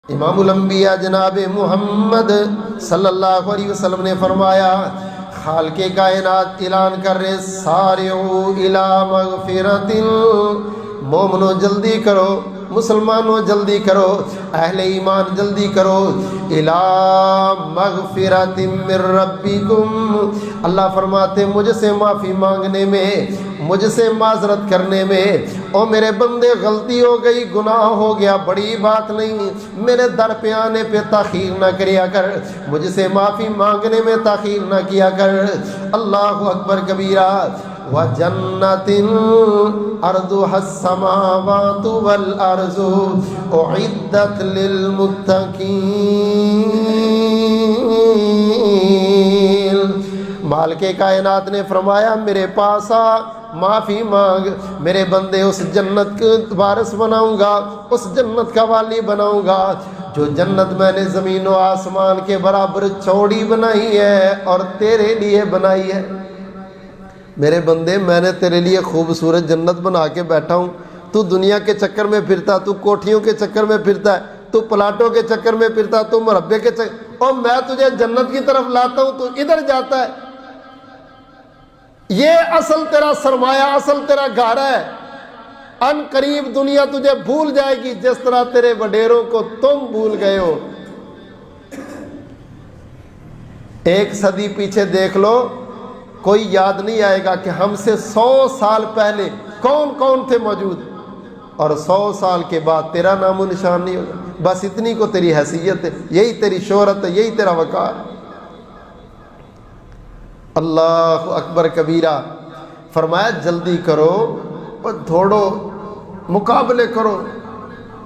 امام الانبیاء جناب محمد صلی اللہ علیہ وسلم نے فرمایا، خالق کائنات اعلان کر رہے، سارعوا الی مغفرۃ، مومنو جلدی کرو، مسلمانوں جلدی کرو، اہل ایمان جلدی کرو، الی مغفرۃ من ربکم، اللہ فرماتے مجھ سے معافی مانگنے میں، مجھ سے معذرت کرنے میں، او میرے بندے غلطی ہو گئی، گناہ ہو گیا، بڑی بات نہیں، میرے در پہ آنے پہ تاخیر نہ کریا کر، مجھ سے معافی مانگنے میں تاخیر نہ کیا کر۔ اللہ اکبر کبیرہ۔ وَجَنَّةٍ عَرْضُهَا السَّمَاوَاتُ وَالْأَرْضُ أُعِدَّتْ لِلْمُتَّقِينَ۔ مالک کائنات نے فرمایا میرے پاس آ، معافی مانگ، میرے بندے اس جنت کے وارث بناؤں گا، اس جنت کا والی بناؤں گا جو جنت میں نے زمین و آسمان کے برابر چوڑی بنائی ہے اور تیرے لیے بنائی ہے۔ میرے بندے میں نے تیرے لیے خوبصورت جنت بنا کے بیٹھا ہوں، تو دنیا کے چکر میں پھرتا، تو کوٹھیوں کے چکر میں پھرتا ہے، تو پلاٹوں کے چکر میں پھرتا، تو مربے کے چکر، اور میں تجھے جنت کی طرف لاتا ہوں تو ادھر جاتا ہے۔ یہ اصل تیرا سرمایہ، اصل تیرا گھر ہے۔ ان قریب دنیا تجھے بھول جائے گی جس طرح تیرے وڈیروں کو تم بھول گئے ہو۔ ایک صدی پیچھے دیکھ لو، کوئی یاد نہیں آئے گا کہ ہم سے 100 سال پہلے کون کون تھے موجود، اور 100 سال کے بعد تیرا نام و نشان نہیں ہوگا۔ بس اتنی کو تیری حیثیت ہے، یہی تیری شہرت ہے، یہی تیرا وقار۔ اللہ اکبر کبیرہ۔ فرمایا جلدی کرو اور دوڑو، مقابلے کرو۔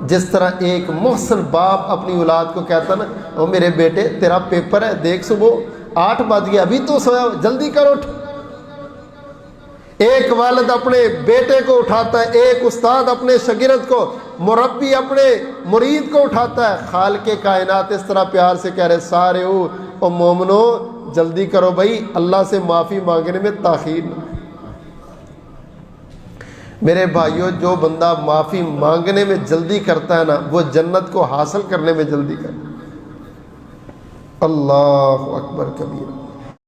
جس طرح ایک محسن باپ اپنی اولاد کو کہتا نا، او میرے بیٹے تیرا پیپر ہے، دیکھ صبح 8 بج گیا، ابھی تو سویا، جلدی کرو اٹھ۔ ایک والد اپنے بیٹے کو اٹھاتا ہے، ایک استاد اپنے شاگرد کو، مربی اپنے مرید کو اٹھاتا ہے۔ خالق کائنات اس طرح پیار سے کہہ رہے، سارے او مومنو جلدی کرو بھائی، اللہ سے معافی مانگنے میں تاخیر نہ۔ میرے بھائیوں، جو بندہ معافی مانگنے میں جلدی کرتا ہے نا، وہ جنت کو حاصل کرنے میں جلدی کرتا ہے۔ اللہ اکبر کبیرہ۔